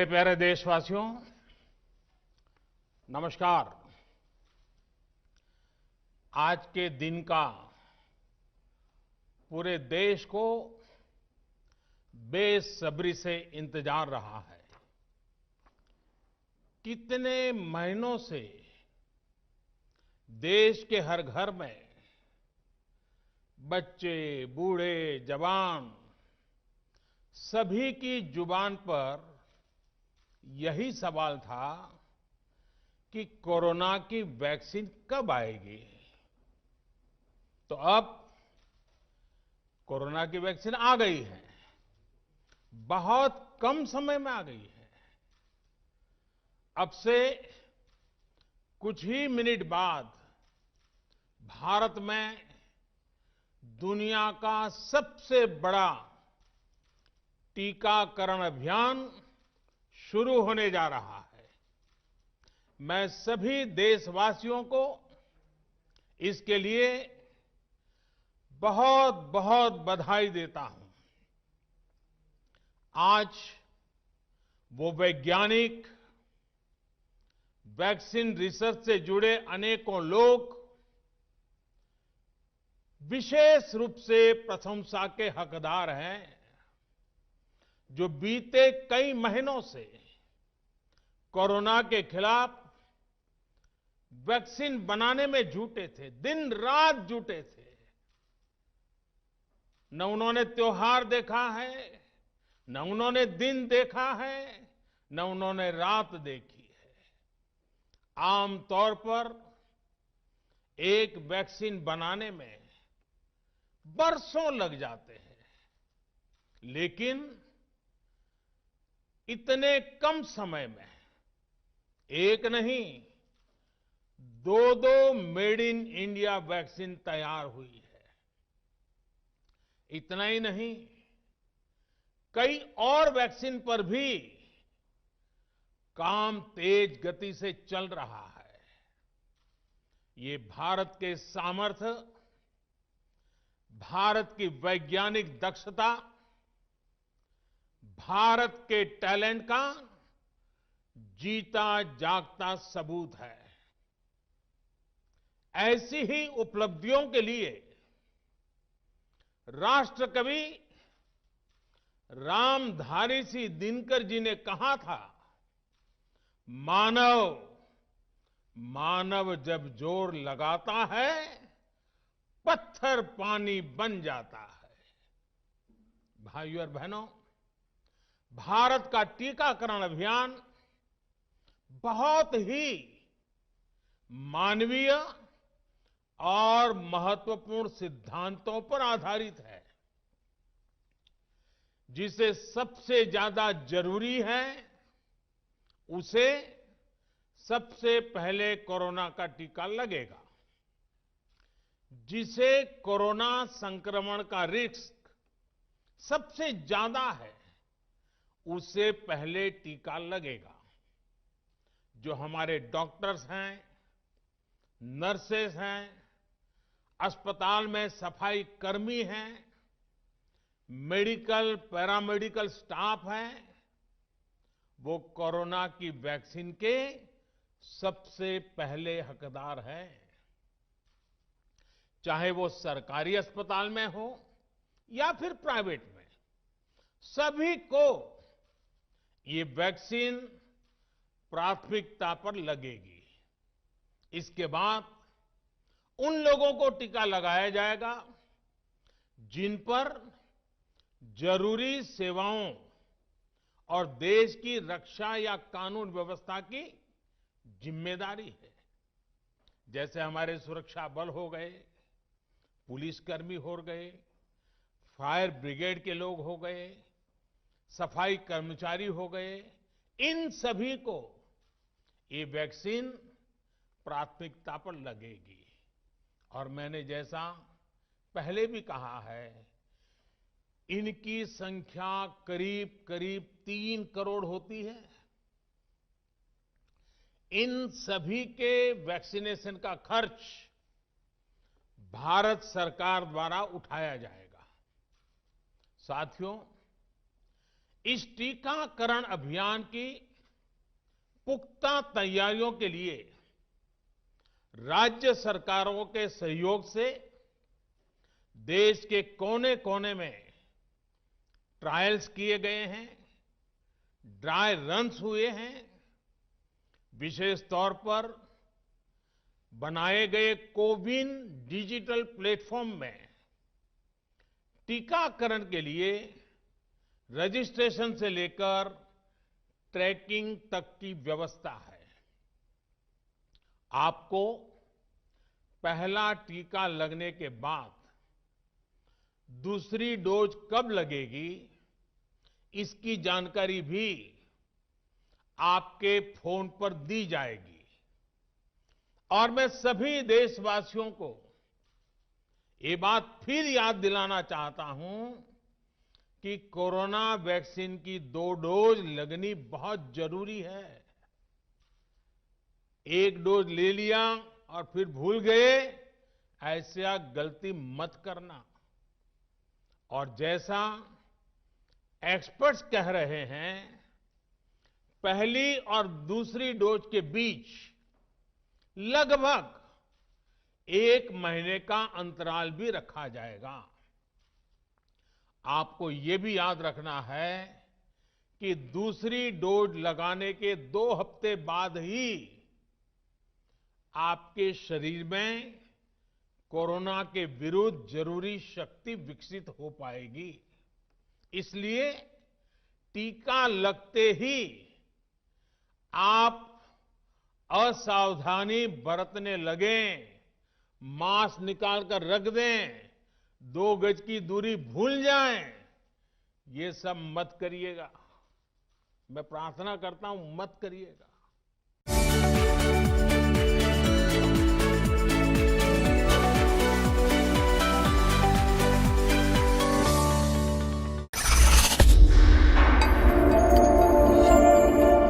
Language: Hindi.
मेरे प्यारे देशवासियों, नमस्कार। आज के दिन का पूरे देश को बेसब्री से इंतजार रहा है। कितने महीनों से देश के हर घर में बच्चे, बूढ़े, जवान सभी की जुबान पर यही सवाल था कि कोरोना की वैक्सीन कब आएगी। तो अब कोरोना की वैक्सीन आ गई है, बहुत कम समय में आ गई है। अब से कुछ ही मिनट बाद भारत में दुनिया का सबसे बड़ा टीकाकरण अभियान शुरू होने जा रहा है। मैं सभी देशवासियों को इसके लिए बहुत बहुत बधाई देता हूं। आज वो वैज्ञानिक, वैक्सीन रिसर्च से जुड़े अनेकों लोग विशेष रूप से प्रशंसा के हकदार हैं, जो बीते कई महीनों से कोरोना के खिलाफ वैक्सीन बनाने में जुटे थे, दिन रात जुटे थे। न उन्होंने त्योहार देखा है, न उन्होंने दिन देखा है, न उन्होंने रात देखी है। आमतौर पर एक वैक्सीन बनाने में बरसों लग जाते हैं, लेकिन इतने कम समय में एक नहीं, दो मेड इन इंडिया वैक्सीन तैयार हुई है। इतना ही नहीं, कई और वैक्सीन पर भी काम तेज गति से चल रहा है। ये भारत के सामर्थ्य, भारत की वैज्ञानिक दक्षता, भारत के टैलेंट का जीता जागता सबूत है। ऐसी ही उपलब्धियों के लिए राष्ट्रकवि रामधारी सिंह दिनकर जी ने कहा था, मानव जब जोर लगाता है, पत्थर पानी बन जाता है। भाइयों और बहनों, भारत का टीकाकरण अभियान बहुत ही मानवीय और महत्वपूर्ण सिद्धांतों पर आधारित है। जिसे सबसे ज्यादा जरूरी है, उसे सबसे पहले कोरोना का टीका लगेगा। जिसे कोरोना संक्रमण का रिस्क सबसे ज्यादा है, उसे पहले टीका लगेगा। जो हमारे डॉक्टर्स हैं, नर्सेस हैं, अस्पताल में सफाई कर्मी हैं, मेडिकल, पैरामेडिकल स्टाफ हैं, वो कोरोना की वैक्सीन के सबसे पहले हकदार हैं। चाहे वो सरकारी अस्पताल में हो या फिर प्राइवेट में, सभी को ये वैक्सीन प्राथमिकता पर लगेगी। इसके बाद उन लोगों को टीका लगाया जाएगा जिन पर जरूरी सेवाओं और देश की रक्षा या कानून व्यवस्था की जिम्मेदारी है। जैसे हमारे सुरक्षा बल हो गए, पुलिसकर्मी हो गए, फायर ब्रिगेड के लोग हो गए, सफाई कर्मचारी हो गए, इन सभी को ये वैक्सीन प्राथमिकता पर लगेगी। और मैंने जैसा पहले भी कहा है, इनकी संख्या करीब करीब 3 करोड़ होती है। इन सभी के वैक्सीनेशन का खर्च भारत सरकार द्वारा उठाया जाएगा। साथियों, इस टीकाकरण अभियान की पुख्ता तैयारियों के लिए राज्य सरकारों के सहयोग से देश के कोने-कोने में ट्रायल्स किए गए हैं, ड्राई रन्स हुए हैं। विशेष तौर पर बनाए गए कोविन डिजिटल प्लेटफॉर्म में टीकाकरण के लिए रजिस्ट्रेशन से लेकर ट्रैकिंग तक की व्यवस्था है। आपको पहला टीका लगने के बाद दूसरी डोज कब लगेगी, इसकी जानकारी भी आपके फोन पर दी जाएगी। और मैं सभी देशवासियों को ये बात फिर याद दिलाना चाहता हूं कि कोरोना वैक्सीन की 2 डोज लगनी बहुत जरूरी है। एक डोज ले लिया और फिर भूल गए, ऐसा गलती मत करना। और जैसा एक्सपर्ट्स कह रहे हैं, पहली और दूसरी डोज के बीच लगभग 1 महीने का अंतराल भी रखा जाएगा। आपको ये भी याद रखना है कि दूसरी डोज लगाने के 2 हफ्ते बाद ही आपके शरीर में कोरोना के विरुद्ध जरूरी शक्ति विकसित हो पाएगी। इसलिए टीका लगते ही आप असावधानी बरतने लगें, मास्क निकालकर रख दें, 2 गज की दूरी भूल जाएं, ये सब मत करिएगा। मैं प्रार्थना करता हूं, मत करिएगा।